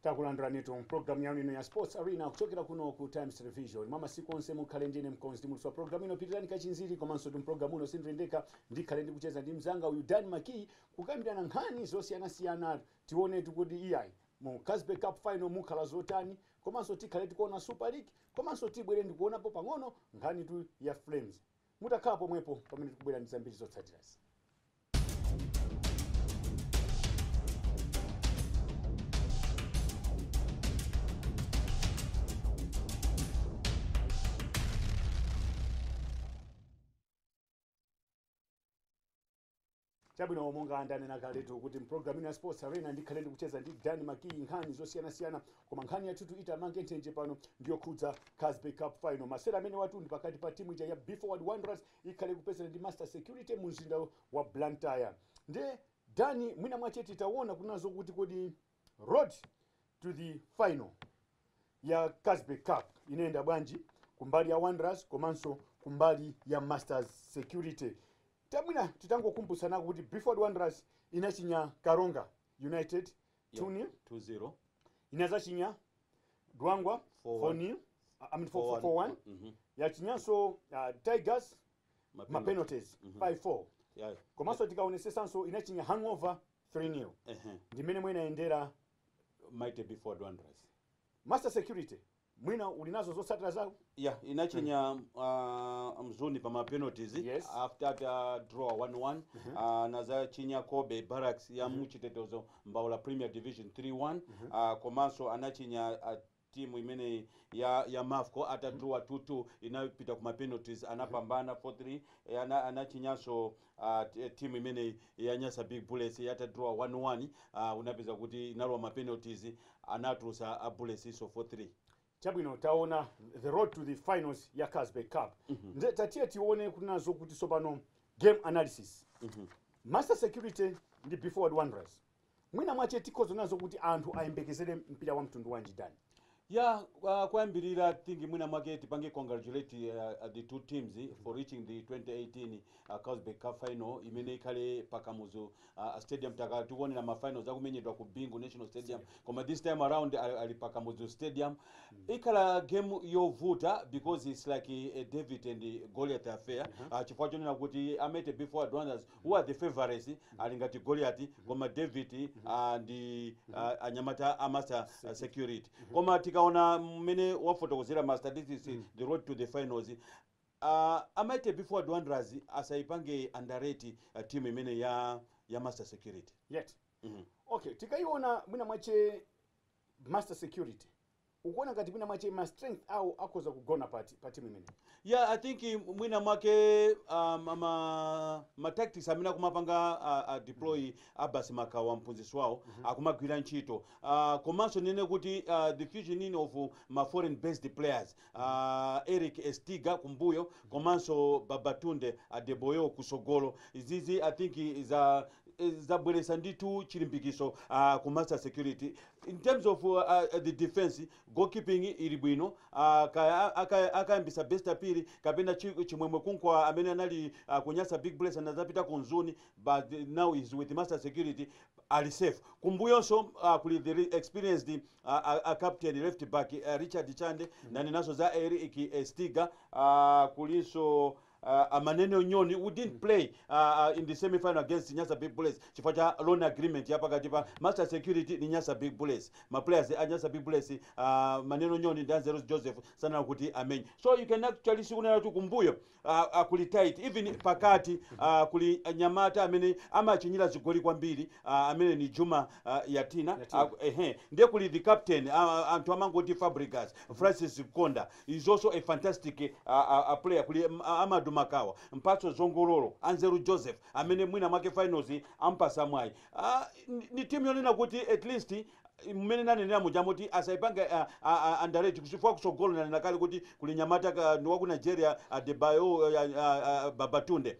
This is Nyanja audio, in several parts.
takulandirani tu program yanu ino ya Sports Arena kuchokera kuno ku Times Television. Mama siku onse mukhale ndine mkonzi muluswa program ino pitirani kachinziri komanso tu program uno sindrendeka ndikhale ndikucheza ndi mzanga uyu Dan Maki kukambirana nkhani zosiyana-siyana tione kuti iyayi mu Casbe Cup final mukhala zotani komanso tikhale tikuona Super League komanso tibwere ndikuonapo pang'ono nkhani tu ya Flames. Mutakhala pomwepo pamene tikubwera ndi zambiri zotsatira. Chabwino monga ndanena kaletu kuti program ino ya Sports Arena ndikhale ndikucheza ndi Dan Maki nkhani zosiyana-siyana koma nkhani yathu itamange nthenje pano ndiyo khudza Casbe Cup final. Masera amene watundi pakati pa timu ija ya Before Wanderers ikhale kupezana ndi Master Security mu mzinda wa Blantyre. Nde Dani mwina mwache titaona kunazo kuti kodi road to the final ya Casbe Cup inaenda bwanji kumbali ya Wanderers komanso kumbali ya Master Security. Tamwina titangokumbusana kuti Before Wanderers inachinya Karonga United 2-0. Inazachinya Dwangwa 4-0. I mean 4-1. Yachinyanso Tigers ma penalties 5-4. Yeah. Komanso tikaonesesanso inachinya Hangover 3-0. Ndimene mwina endera Mighty Before Wanderers. Master Security mwina ulinazo zotsatira zako? Yeah, inachinya mzuni pa ma penalties. Yes. After draw 1-1 nazachinya Kobe Barracks ya muchitetezo mbaula Premier Division 3-1. Komanso anachinya timu imene ya Mafco ata draw 2-2 inapita kuma penalties anapambana 4-3. Anachinyaso timu imene ya Nyasa Big Bullets yata draw 1-1 unapeza kuti inalwa ma penalties anatrusa Bullets iso 4-3. Chabwino taona the road to the finals ya Casbe Cup. Nde tatie tione kunazo kuti sopano game analysis. Master Security ndi Before Wanderers. Mwina mwache tikozo nazo kuti anthu ayembekezere mpira wa mtundu wanji Dani. Yeah, kwambirira tingi mwina mwake tipange congratulate the two teams for reaching the 2018 Casbe Cup final imene ikhale pakamuzo stadium takatione na ma finals akumenyedwa ku Bingu National Stadium koma this time around ali pakamuzo stadium. Ikhala game yovuta because it's like a David and Goliath affair. Chifukwa chonena kuti amete Before Wanderers who are the favorites alingati Goliath koma David and anyamata Master Security. Koma tikaona mene wafotokozera ma statistics the road to the finals amete Before Wanderers asaipange underrate team imene ya Master Security yet. Okay, tikaiona mwina mwache Master Security ukuona ngati mwina mwache ma strength au akoza kugona pa team imene. Yeah, I think mwina mwake ma tactics amina kumapanga deploy Abbas Makawa mpunzisi wao akumagwira ntchito. Komanso nene kuti the fusion of ma foreign based players Eric Estiga kumbuyo komanso Babatunde Adeboyo kusogolo izizi I think zabweresa nditu chilimbikiso ku Master Security. In terms of the defense, goalkeeping ili bwino akayambisa best appeal kapenda chimwemwe kunkwa amene anali kunyasa Big Bullets anazapita kunzuni but now is with Master Security ali safe. Kumbuyonso kuli the experienced captain left back Richard Chande na ninaso za Eric Estiga kuliso Maneno Nyoni who didn't play in the semi-final against Nyasa Big Bullets chifukwa cha loan agreement ya pakati pa Master Security ni Nyasa Big Bullets. Ma players Nyasa Big Bullets Maneno Nyoni Danzero Joseph sana kuti amenye. So you can actually see kuna tu kumbuyo kuli tight even pakati kuli Nyamata amene amachinyira zigoli kwambiri amene ni Juma Yatina. Ndiye kuli the captain Anto Amangoti Fabregas Francis Konda is also a fantastic player kuli Amadou Makawa mpatso Zongololo Anzelu Joseph amene mwina mwake finals ampasa mwai. Ni timu yonena kuti at least mmene nanenera mujamoti asaipange underage kusifua kusogolo na nakali kuti kuli Nyamata ni waku Nigeria Adebayo Babatunde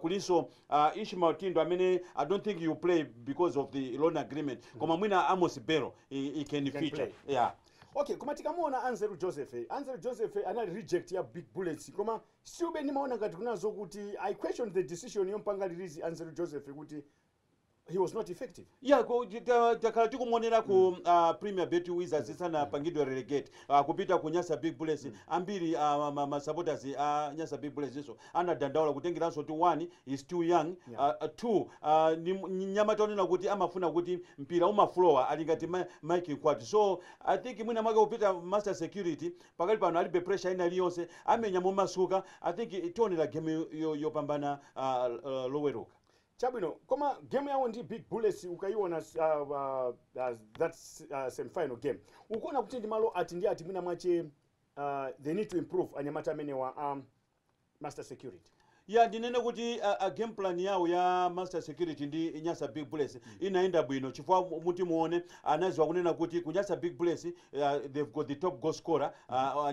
kuliso Ishmael Tindo amene I don't think you play because of the loan agreement koma mwina Amos Bero he can feature play. Yeah. Okay, kuma tikamuona Anzelu Joseph anali reject ya Big Bullets koma siube nimaona ngati kunazo kuti I question the decision yompanga release Anzelu Joseph kuti he was not effective. Yeah, takhala tikumonera ku Premier Bet Wizards sana pangidwa relegate kupita ku Nyasa Big Bullets ambiri ma supporters Nyasa Big Bullets iso anadandaula kutengeranso to 1 is too young, 2 ni nyamata onena kuti amafuna kuti mpira umaflowa alingati Mike Nkwati. So I think mwina mwake kupita Master Security pakali pano alibe pressure ina liyonse amenya mu masuka. I think itonera game yopambana Loweruka. Chabwino, koma game yawo ndi Big Bullets ukaiona that semi-final game. Ukuona kuti ndi malo ati ndi ati mwina mwache they need to improve anyamata amene wa Master Security. Ya ndinene kuti game plan yawo ya Master Security ndi Nyasa Big Bullets inaenda bwino chifukwa muti muone anaziwa kunena kuti kunyasa Big Bullets they've got the top goal scorer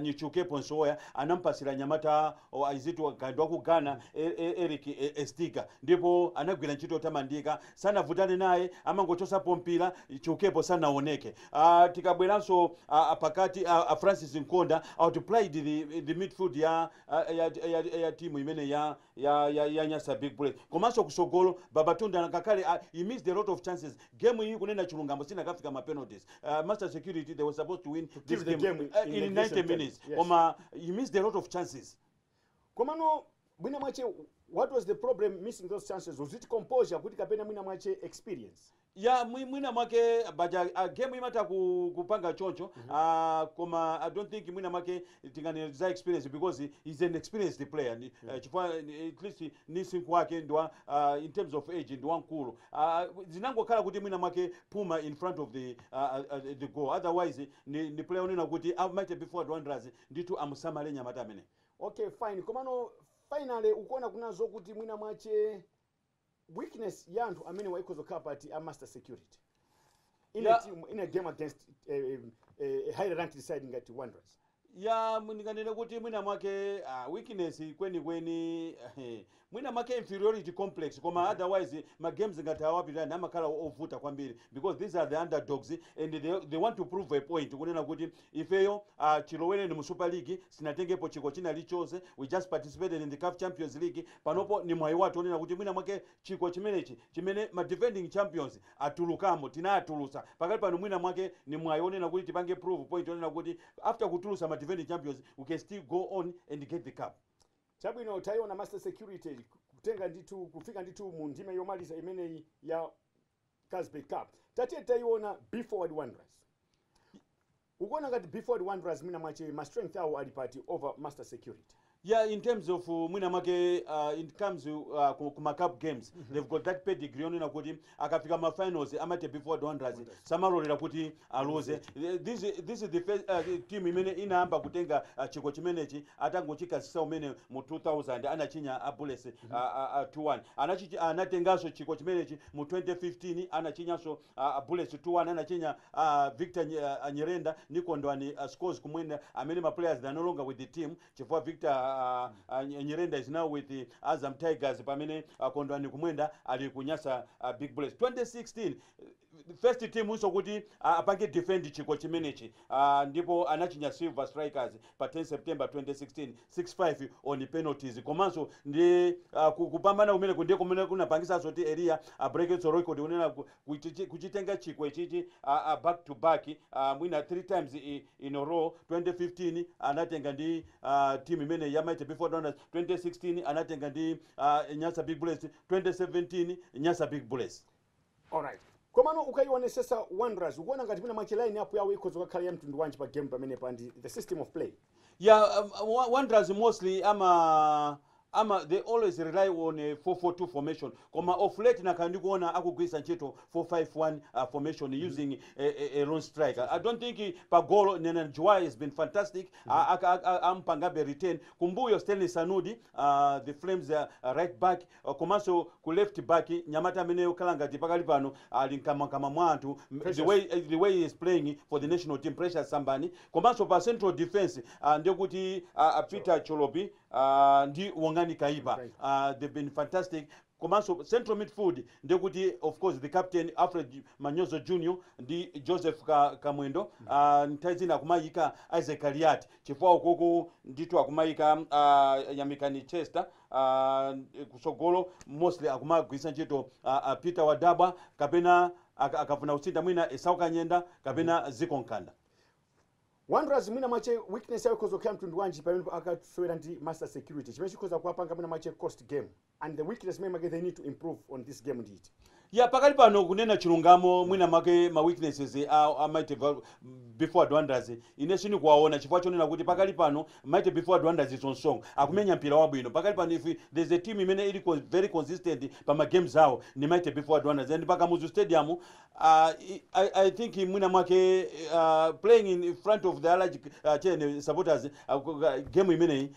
Nyichukepo Nsoya anampasira nyamata azitu gandwa ku Ghana Eric Estiga ndipo anagwira ntchito tamandika sana vutane naye amangochosa pompira Chukepo sanaoneke. Tikabweranso pakati Francis Nkonda outplayed the midfield ya timu imene ya Nyasa Big Bullets. Komanso kusogolo Babatunda nakakale he missed a lot of chances. Game hii kunena chilungamo sina kafika ma penalties. Master Security they were supposed to win this game in 90 minutes. Yes. Koma he missed a lot of chances. Komano mwina mwache what was the problem missing those chances? Was it composure kuti kapena mwina mwache experience? Ya mwina mwake baja game imata kupanga choncho koma I don't think mwina mwake tinganeza experience because he's an experienced player. Chifukwa at least nisinku wake ndwa in terms of age ndwa nkulu zinangokhala kuti mwina mwake puma in front of the goal. Otherwise ni player onena kuti might be forward Wanderers nditu amusamale nyamata amene. Okay, fine. Komano finally ukuona kunazo kuti mwina mwache weakness yantu amene waikozo kapati a Master Security in a game against a high ranked side ngati Wanderers. Ya mnikanene kuti mwina mwake weakness kweni mwina mwake inferiority complex koma otherwise ma games ngati awapita na makala ovuta kwambiri because these are the underdogs and they want to prove a point kunena kuti ifeyo chilowere ni mu Super League sinatengepo chiko china lichose, we just participated in the CAF Champions League panopo ni mwayi watu onena kuti mwina mwake chiko chimene ma defending champions atulukamo tinatulusa pakali pano mwina mwake ni mwayi onena kuti tipange prove point onena kuti after kutulusa ma defending champions we can still go on and get the cup. Chabwino taiona Master Security kutenga nditu kufika nditu mu ndime yomaliza imene ya Casbay Cup. Taiona Before Wanderers. Ukuona ngati Before Wanderers mwina mwache ma strength awo alipati over Master Security. Yeah, in terms of mwina mwake in comes kuma cup games they've got that pedigree onena kuti akafika ma finals amate Before Wanderers samalolera kuti alose. This is the first team imene inaamba kutenga chiko chimenechi atangochika sisa umene mu 2000 anachinya Bullets 2-1 anatengaso chiko chimenechi mu 2015 anachinyaso Bullets 2-1 anachinya Victor Nyirenda Nikondwani scores kumwenda amene ma players are no longer with the team chifukwa Victor Nyirenda is now with the Azam Tigers pamene Kondwani kumwenda ali kunyasa Big Bullets. 2016 first team uso kuti apange defend chiko chimenechi ndipo anachinya Silver Strikers pa 10 September 2016 6-5 on penalties. Komanso ndi kupambana umene kundiye kumene kunapangisa zoti area break so record unena kuchitenga chiko ichichi back to back mwina 3 times in a row. 2015 anatenga ndi team imene yamaite Before Wanderers, 2016 anatenga ndi Nyasa Big Bullets, 2017 Nyasa Big Bullets. All right. Komano ukaiwonesesa Wanderers ukuona ngati mwina mwache line up yawo ikozo kakhala ya mtundu wanji pa game pamene pandi the system of play. Yeah, Wanderers mostly they always rely on a 4-4-2 formation. Koma of late nakandi kuona akugwisa ntchito 4-5-1 formation using a lone striker. I don't think Pagolo Nenanjua has been fantastic. Ampangabe retain. Kumbuyo Stanley Sanudi, the Flames right back. Komanso ku left back Nyamata Meneo Kalanga Tipakali pano alinkama kama mwantu the way he is playing for the national team Precious Sambani. Komanso pa central defense ndio kuti Peter Cholobi ndi Wangani Kaiba. They've been fantastic. komanso central midfield ndekuti of course the captain Alfred Manyozo Junior ndi Joseph Kamwendo nthawi zina akumayika Isaac Aliati chifukwa ukoko ndithu akumayika Yamikani Chester kusogolo mostly akumagwisa ntchito Peter Wadaba kapena akafuna kusinda mwina Esau Kanyenda kapena Ziko Nkanda. Wanderers mwina mache weakness yayo kozo kya mtundu wanji pamene akaswera ndi master security chimene chikoza kuwapanga mwina mache cost game and the weakness maybe they need to improve on this game indeed. Ya pakali pano kunena chilungamo mwina make ma weaknesses might before Wanderers ine sini kuwaona chifukwa chonena kuti pakali pano might before Wanderers is on song akumenya mpira wabwino pakali pano if there's a team imene ili very consistent pa ma games awo ni might before Wanderers and Pakamuzu Stadium I think mwina make playing in front of the large supporters game imene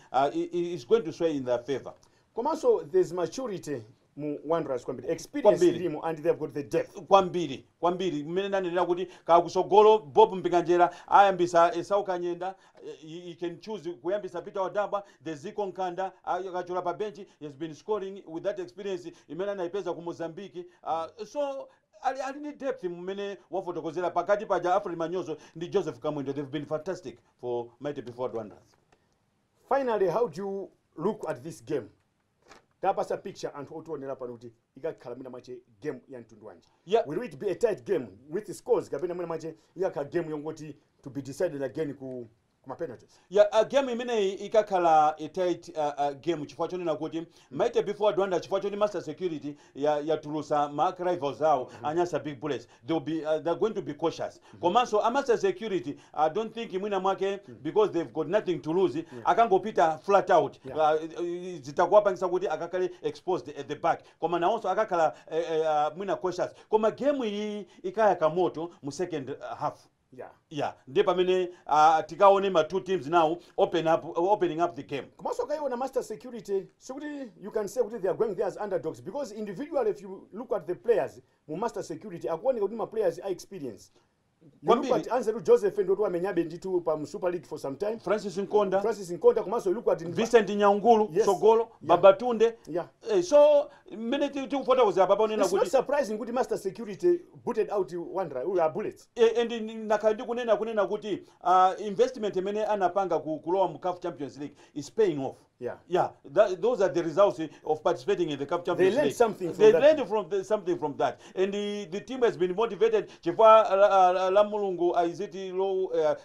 is going to sway in their favor. Komanso there's maturity mu Wanderers kwambiri experience limo and they've got the depth kwambiri mmene nanenera kuti kakusogolo Bob Mpikanjera ayambisa Esau Kanyenda he can choose kuyambisa Peter Wadaba the Ziko Nkanda akachola pa bench has been scoring with that experience imene anaipeza ku Mozambique so ali ni depth mmene wafotokozera pakati pa Alfred Manyozo ndi Joseph Kamwendo. They've been fantastic for Mighty Before Wanderers. Finally, how do you look at this game? Tapasa picture and otuonera panuti ikakhala mwina mache game ya mtundu wanji. Yeah. Will it be a tight game with the scores kapena mwina mache ikakhala game yongoti to be decided again ku kuma penalties? Yeah, game imene ikakhala a tight game chifukwa chonena kuti Mighty Before Wanderers chifukwa choni master security ya tulusa mark rivals awo anyasa big bullets they're going to be cautious. Komanso master security I don't think mwina mwake because they've got nothing to lose akangopita flat out zitakuwapangisa kuti akakale exposed at the back koma nawonso akakhala mwina cautious koma game iyi ikaya kamoto mu second half. Yeah, ndipo pamene tikaone ma two teams now opening up the game. Komanso kaiona master security so you can say they are going there as underdogs because individually if you look at the players mu master security akuone kuti ma players are experienced. You look at Anselu Joseph and Otwa Menyabe nditu pa Super League for some time. Francis Nkonda komanso you look at Vincent Nyangulu Sogolo Babatunde. So many tiufuata kuzi apa ponena kuti it's not surprising kuti master security booted out Wanderers who are bullets. And nakandi kunena kuti investment imene anapanga kulowa mu CAF Champions League is paying off. Those are the results of participating in the CAF Champions League. They learned something from that. And the team has been motivated. Chifwa la mulungu aiziti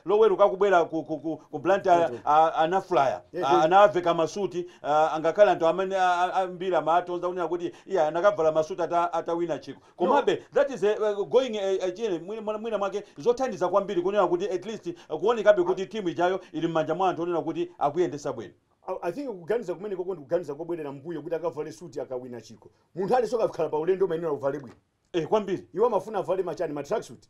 loweru kakubwera ku Blantyre ana flyer anaveka masuti angakhala nto amene ambira maatonza kunena kuti nakavala masuti atawina chiko komabe that is going chine mwina mwake zothandiza kwambiri kunena kuti at least kuonekabe kuti team ijayo ili mmanja mwa anthu onena kuti akuyendesa bwino. I think kuganiza kumene kokondi kuganiza kobwerera mbuyo kuti akavale suti akawina chiko munthu ali soka kukhala pa ulendo mayenera uvale bwino kwambiri iwo mafuna avale machani ma track suit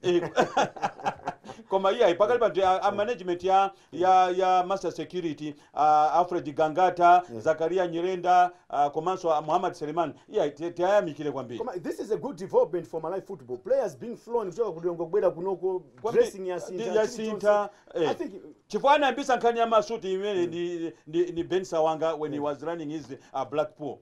koma pakali pa management ya master security Alfred Gangata Zakaria Nyirenda komanso Muhammad Seleman tayamikire kwambiri. This is a good development for Malawi football players being flown kutoka kuliongo kubwera kunoko dressing ya Sinta I think chifukwa anayambisa nkhani ya masuti imene ni Ben Sawanga when he was running his Blackpool.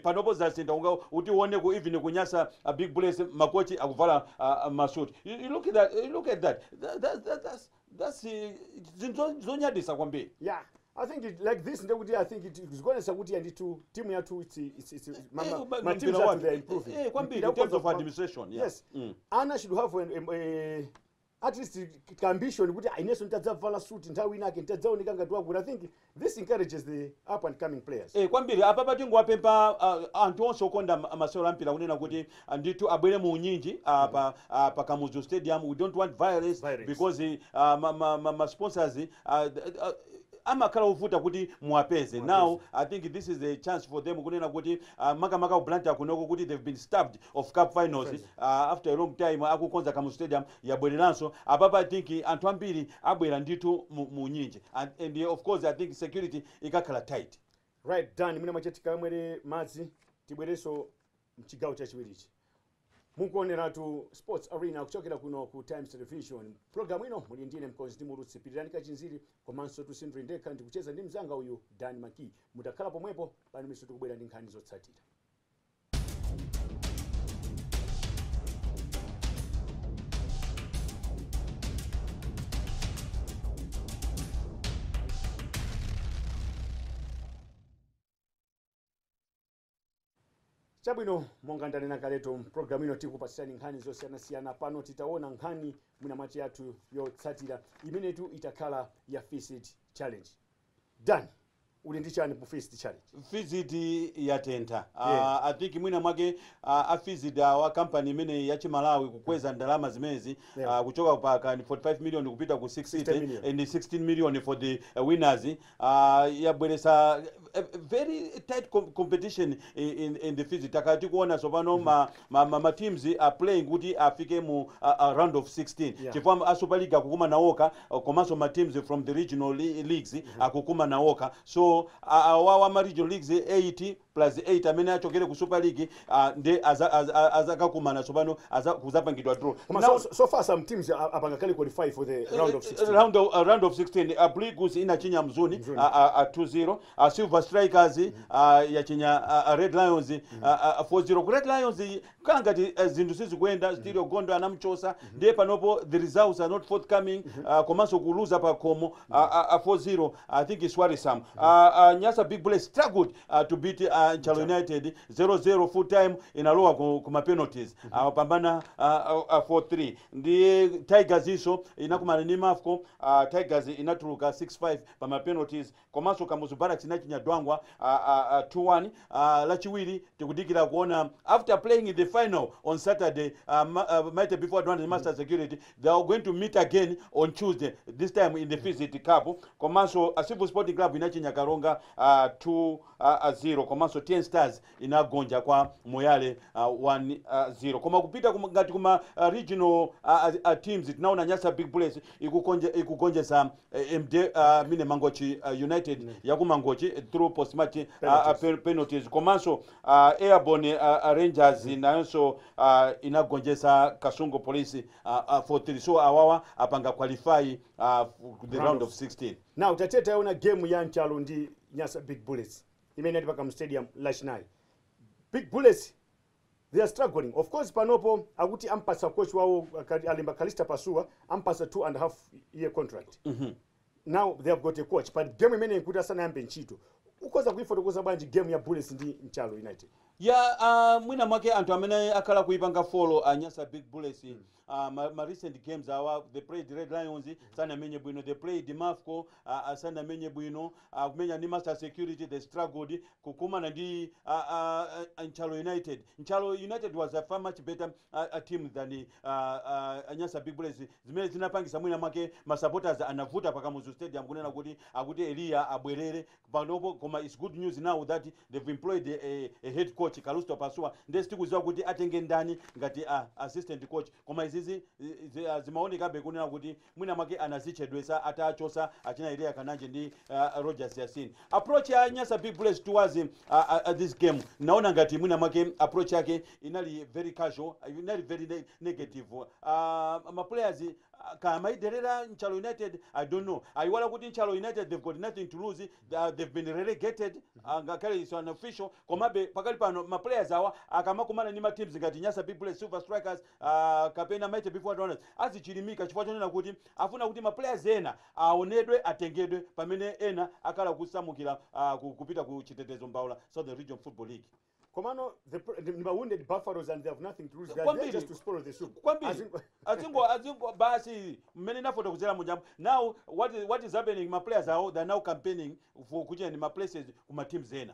Panopo za Sinta uti uone ku even kunyasa big bullets makochi akuvala masuti. You look at that. That's zonyadisa kwambiri. I think like this I think it is going to say and to team ya two it's my teams are improving. Kwambiri in terms of administration. Yes. Anna should have at least ambition kuti ineso ntadzavala suit nthawi inake ntadzaoneka ngati wakula. I think this encourages the up and coming players. Kwambiri apa patingowapempa anthu onse okonda masewero ampira kunena kuti ndithu abwere mu unyinji pa Kamuzu Stadium. We don't want violence. Because ma sponsors amakhala uvuta kuti muwapeze. Now I think this is a chance for them kunena kuti makamaka u Blantyre kunoko kuti they've been stabbed of cup finals after a long time akukonza Kamuzu Stadium yabwereranso apapa. I think anthu ambiri abwera ndithu mu nyinji and of course I think security ikakhala tight. Right, Dan mwina machetika mwere madzi tibwereso mchigawo chachiwirichi mukuoneratu Sports Arena kuchokera kuno ku Times Television. Program ino muli ndine mkonzi ndi mulutsi Pirirani Kachinziri komanso tusindri ndekha ndikucheza ndi mzanga uyu Dan Maki. Mutakhala pomwepo pano miso tikubwera ndi nkhani zotsatira. Chabwino monga ndanena kaleto program ino tikupasirani nkhani zosiyanasiyana pano titaona nkhani mwina mwache yathu yotsatira imenetu itakhala ya Visit Challenge. Dan, uli ndi chani ku Visit Challenge? Visit yatentha. Yeah. I think mwina mwake a Visit wa company imene ya Chimalawi kukweza ndalama zimezi Yeah. kuchoka pa 45 million kupita ku 60 million. and 16 million for the winners. Yabweresa very tight competition in the Visit. Takati kuona sopano ma teams are playing kuti afike mu round of 16. Yeah. Chifukwa a Super League akukuma nawoka komanso ma teams from the regional leagues akukuma nawoka. So our regional leagues 80 plus 8 amene achokere ku Super League nde azakakumana sopano kuzapangidwa draw. Now, so far some teams apanga kali qualify for the round of 16. Round of 16. Blue Goose inachinya Mzuni 2-0. Silver Strikers yachinya Red Lions 4-0. Red Lions kangati zinthu sizikuenda still Gondo anamchosa ndiye panopo the results are not forthcoming. Komanso kuluza pa Komo 4-0. I think it's worrisome. Nyasa Big Bullets struggled to beat Nchalo United 0-0 full time inalowa kuma penalties. Pambana 4-3. Ndiye Tigers iso inakumana ni Mafco. Tigers inatuluka 6-5 pama penalties. Komanso Kamuzu Barracks inachinya Dwangwa 2-1. Lachiwiri tikudikira kuona after playing in the final on Saturday, might before Advantage Master Security, they are going to meet again on Tuesday, this time in the Visit Cup. Komanso Asifu Sporting Club inachinya Karonga 2-0. Komanso 10 Stars inagonja kwa Moyale 1-0. Koma kupita ngati kuma regional teams tunaona Nyasa Big Bullets ikugonja sa MD mine Mangochi United yakumangochi through post match penalties. Komanso Airborne Rangers inayonso inagonjesa Kasungo Police 4-3. So awawa apanga qualify the round of 16. Now tateta yona game ya Nchalo ndi Nyasa Big Bullets imene ati paka stadium lachinayi. Big Bullets they are struggling. Of course panopo akuti ampasa coach wao Alimba Kalista Pasua ampasa 2.5 year contract. Now they have got a coach but game imene ikuta sana yambe nchito. Ukoza kuifotokoza banji game ya Bullets ndi Nchalo United. Mwina mwake antu amene akala kuipanga follow Nyasa Big Bullets. My recent games they played Red Lions sana menye bwino, they played Mafco sana menye bwino, kumenya ni Master Security they struggled kukumana ndi Nchalo United. Nchalo United was a far much better team than Nyasa Big Bullets. Zimene zinapangisa mwina mwake ma supporters anavuta paka Muzu Stadium kunena kuti Elia abwerere panopo. Koma it's good news now that they've employed a head coach Kalusto Pasua ndiye sitikuziwa kuti atenge ndani ngati assistant coach. Koma izizi zimaoneka bekunena kuti mwina mwake anazichedwesa atachosa achina Elia Kananje ndi Rogers Yasin. Approach ya Nyasa Big Bullets towards this game naona ngati mwina mwake approach yake inali very casual, inali very negative. Ma players kamaiderera Nchalo United I don't know. Aiwala kuti Nchalo United they've got nothing to lose. They've been relegated. Ngakale is unofficial. Komabe pakali pano ma players awa akamakumana ni ma teams ngati Nyasa Big Bullets, Silver Strikers, Kapena Mighty before Advantage azichilimika chifukwa chonena kuti afuna kuti ma players ena aonedwe atengedwe pamene ena akala kusamukira kupita ku chitetezo Mbaula Southern Region Football League. Komano the wounded Buffaloes and they have nothing to lose. They are there just to spoil the soup. Azingo basi mmene nafoto kuzera mujambo. Now what is happening, my players are they are now campaigning for kuchena ma places kuma teams ena.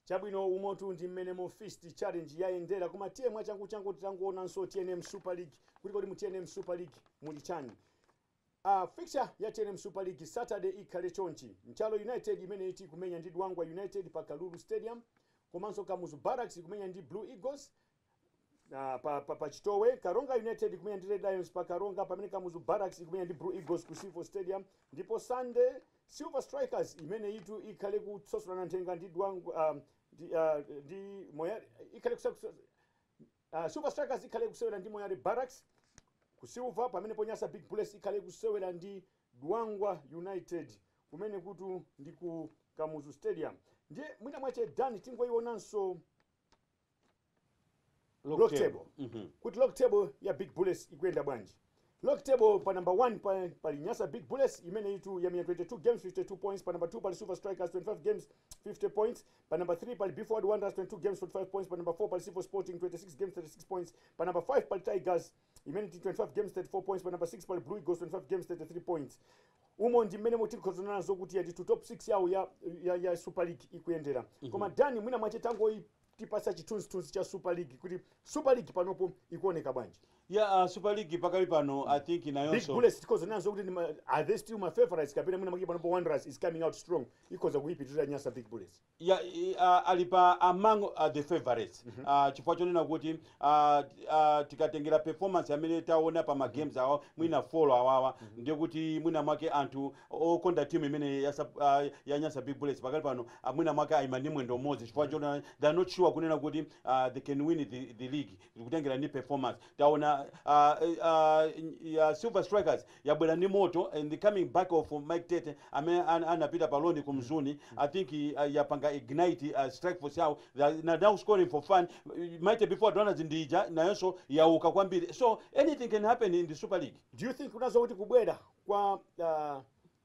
Chabwino umotu ndi mmene mo Visit Challenge yaendera kuma timu changu titangoona nso TNM Super League kuti mu TNM Super League muli chani. Fixture ya TNM Super League Saturday ikhale chonchi. Nchalo United imene iti kumenya ndi Dwangwa United pa Kalulu Stadium. Komanso Kamuzu Barracks kumenya ndi Blue Eagles pa Chitowe. Karonga United kumenya ndi Red Lions pa Karonga pamene Kamuzu Barracks kumenya ndi Blue Eagles ku Silver Stadium. Ndipo Sunday Silver Strikers imene itu ikhale kutsosana nthenga ndi Dwangwa ndi Moyale ikhale Silver Strikers ikhale kusewera ndi Moyale Barracks ku Silver pamene Nyasa Big Bullets ikhale kusewera ndi Dwangwa United kumene kutu ndi ku Kamuzu Stadium. Ndiye mwina mwache dani tingoionanso log table. Kuti log table ya Big Bullets ikuenda bwanji. Log table pa number 1 pa Nyasa Big Bullets imene itu ya 22 games 52 points. Pa number 2 pa Super Strikers 25 games 50 points. Pa number 3 pa Before the Wanderers 22 games 45 points. Pa number 4 pa Silver Sporting 26 games 36 points. Pa number 5 pa Tigers imene 25 games 34 points. Pa number 6 pa Blue Eagles 25 games 33 points. Umo ndi mmene mutikhozana nazo kuti yati top 6 yawo ya Super League ikuyendera. Koma Dani mwina mwache tango tipasa chithunzi cha Super League kuti Super League panopo ikuoneka bwanji. Yeah, Super League pakali pano I think inayonso Big Bullets because nazo kuti are they still my favorites kapena mwina mwake panopo Wanderers is coming out strong ikoza kuipitirira Nyasa Big Bullets. Yeah, alipa among the favorites. Chifukwa chonena kuti tikatengera performance amene taona pa ma games awo mwina follow awawa ndiye kuti mwina mwake anthu okonda team imene ya Nyasa Big Bullets pakali pano mwina mwake ayimani mwendo umodzi chifukwa chonena they are not sure kunena kuti they can win the league kutengera ni performance taona Silver Strikers yabwera ni moto and the coming back of Mike Tete anapita paloni kumzuni. I think yapanga ignite strike force yao now scoring for fun might before Donald Ndija nayonso yauka kwambiri, so anything can happen in the Super League. Do you think unazo kuti kubwera kwa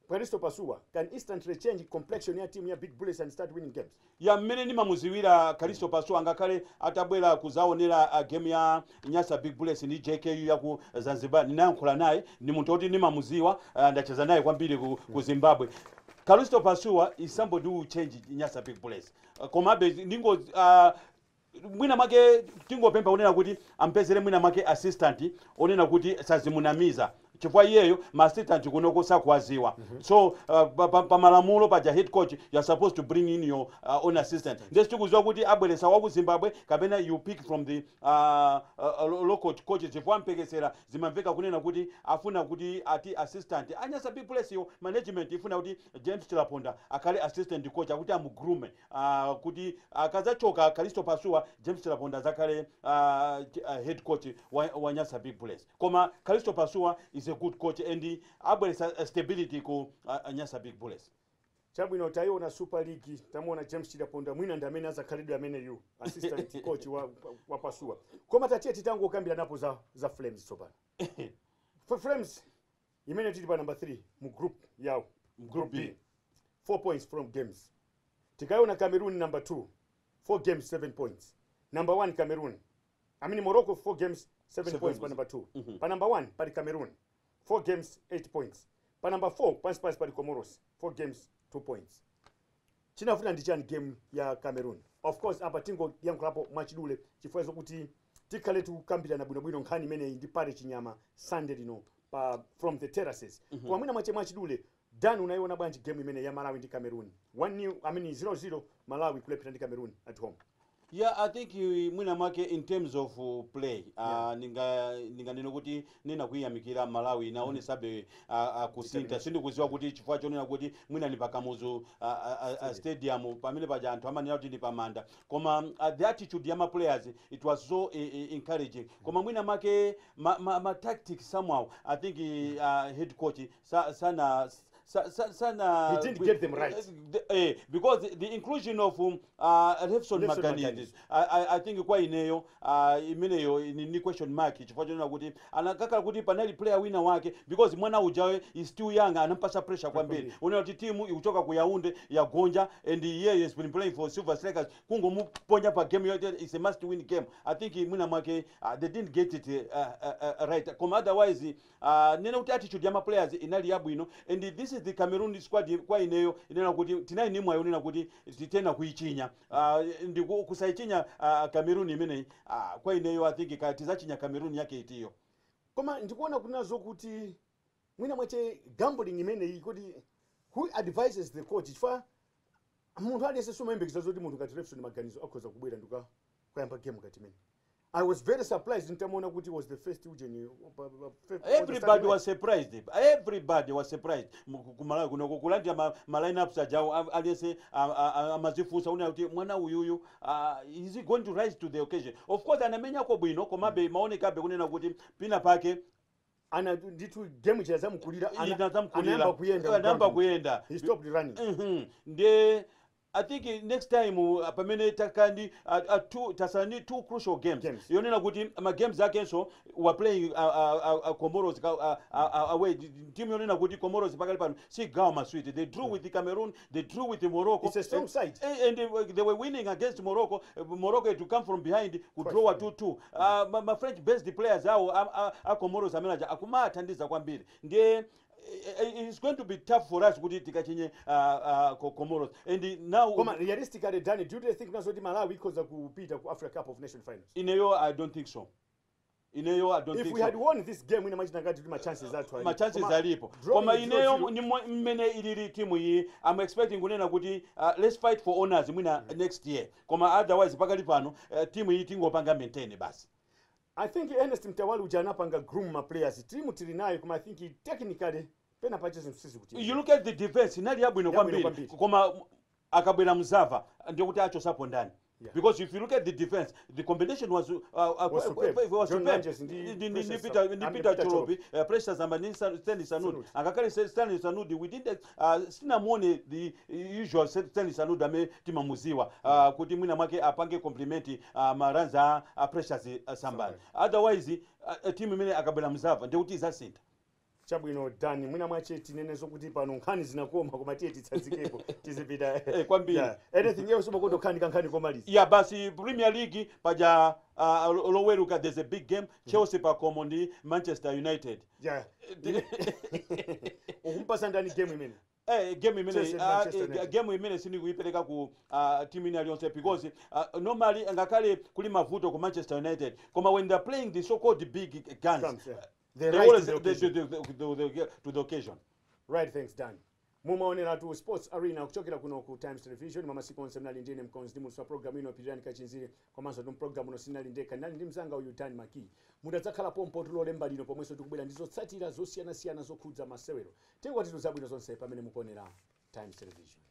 Kalisto Pasua can instantly change complexion ya team ya Big Bullets and start winning games? Ya mmene nimamuziwira Kalisto Pasua ngakale atabwera kuzaonera game ya Nyasa Big Bullets ni JKU ya ku Zanzibar ninayankhula naye ni munthu oti nimamuziwa ndacheza naye kwambiri ku Zimbabwe. Kalisto Pasua is somebody who change Nyasa Big Bullets. Komabe ningo mwina make tingopemba unena kuti ampezere mwina make assistant onena kuti sazimunamiza chifukwa iyeyo ma assistant kunoko sakwaziwa. So pamalamulo paja head coach you are supposed to bring in your own assistant. Ndesi tikuzwa kuti abweresa wa ku Zimbabwe kapena you pick from the local coaches chifukwa mpekesera zimamveka kunena kuti afuna kuti ati assistant Anyasa Big Bullets yo management ifuna kuti James Chilaponda akale assistant coach akuti amugrume kuti akazachoka Kalisto Pasua James Chilaponda zakale head coach wa Nyasa Big Bullets. Koma Kalisto Pasua is a good coach and abweresa stability ku Nyasa Big Bullets. Chabwino taiona Super League tamuona James Chilaponda mwina ndamene azakhalidwe amene yu assistant coach wa Pasua. Koma tatie titango kambira napo za Flames tsopano. For Flames imene tili pa number 3 mu group yawo group B 4 points from games. Tikaiona Cameroon number 2 4 games 7 points. Number 1 Cameroon. I mean Morocco 4 games 7 points pa number 2. Pa number 1 pa Cameroon 4 games 8 points. Pa number 4 pa Comoros 4 games 2 points. Chinafuta ndi chani game ya Cameroon. Of course apa tingo yankhulapo mwachidule chifukwa zokuti tikhale tukambirana bwinobwino nkhani imene ndi pale chinyama Sunday lino pa from the terraces. Kwa mwina mwachidule Dan unaiona bwanji game imene ya Malawi ndi Cameroon 0-0 Malawi kulepita ndi Cameroon at home? Yeah, I think mwina mwake in terms of play ninga neno kuti nena kuyamikira Malawi naone sabe kusinta sindikuziwa kuti chifukwa chonena kuti mwina ni pakamuzu stadium pamene paja anthu amanena kuti ni pamanda koma the attitude ya ma players it was so encouraging koma mwina mwake ma tactics somehow I think head coach he didn't get them right because the inclusion of Refson Maganides I think kwa ineyo imeneyo ni question mark chifukwa chonena kuti anakakala kuti panali player winner wake because mwana ujawe is still young anampasa pressure kwambiri unaona kuti timu ikuchoka ku Yaounde ya Gonja and he has been playing for Silver Strikers kungomuponya pa game yote is a must win game. I think mwina mwake they didn't get it right koma otherwise nena kuti attitude ya ma players inali yabwino and this is the Cameroon squad kwa ineyo inena kuti tinayi nimwe ayonena kuti titena kuichinya ndi kusaichinya Cameroon imene kwa ineyo I think tizachinya Cameroon yake itiyo koma ndikuona kunazo kuti mwina mwache gambling imene iyi kuti who advises the coach chifukwa munthu aliyese sumayembekeza zoti munthu ngati Refson Maganizo akhoza kubwera ndika kuyamba game ngati imene. I was very surprised ntamona kuti was the first Eugene. Everybody was surprised. Everybody was surprised. Kumala kuno kulandira ma lineups ajawo aliyese amazifusa una kuti mwana uyuyu is he going to rise to the occasion. Of course anamenya ko bwino komabe maoneka be kunena kuti pina pake ana nditu game chazamukulira anamba kuyenda he stopped running. I think next time pamene takandi tasani two crucial games. Yonena kuti ma games akenso were playing Comoros away. Team yonena kuti Comoros pakali pano si gawa maswiti. They drew with the Cameroon, they drew with the Morocco. It's a strong side. And they were winning against Morocco. Morocco had to come from behind could draw a 2-2. My French based players are Comoros amena akuma athandiza kwambiri. Ndiye it's going to be tough for us kuti tikachinye Comoros. And now realistically Danny, do you think nazoti Malawi ikoza kupita ku Africa Cup of Nations finals? Ineyo I don't think so. Ineyo I don't think so. If we had won this game we imagine ngati my chances are my chances alipo. Koma ineyo mmene ilili timu yi I'm expecting kunena kuti let's fight for honors mwina next year. Koma otherwise pakali pano timu yi tingopanga maintain basi. I think Ernest Mtawali ujanapanga groom ma players. Timu tilinayo kuma I think technically pena patches msisi kuti. You look at the defense inali yabwino kwambiri. Koma akabwera Mzava ndio kuti acho sapo ndani. Yeah. Because if you look at the defense, the combination was superb. Nipita Cholopi, Precious Amani, Stanley Sanud. Akakali Stanley Sanud, we didn't sinamone the usual Stanley Sanud ame timamuziwa. Kuti mwina mwake apange complimenti Maranza Precious Sambani. Otherwise, team imene akabela Mzava ndio kuti zasinta. Chabwino Dani mwina mwache tinene zokuti pano nkhani zinakoma koma tiye titsazikepo tizipita kwambiri. Anything else umakondo nkhani komaliza? Yeah, basi Premier League paja loweruka there's a big game Chelsea pa Comondi Manchester United. Yeah. Umpasa ndani game imene? Game imene sini kuipeleka ku team ina Lyon because normally ngakale kuli mavuto ku Manchester United koma when they're playing the so-called big guns they always to the occasion. Right, thanks Dan. Mumaonera tu Sports Arena kuchokera kuno ku Times Television mamasiku onse mnali ndine mkonzi ndi musa program ino Pirani Kachinzire komanso tu program uno sinali ndeka nali ndi mzanga uyu Dan Maki. Mudadzakhala pompo tulole lino pomweso tikubwera ndizotsatira zosiyana-siyana zokhudza masewero. Tengwa titu zabwino zonse pamene mukuonera Times Television.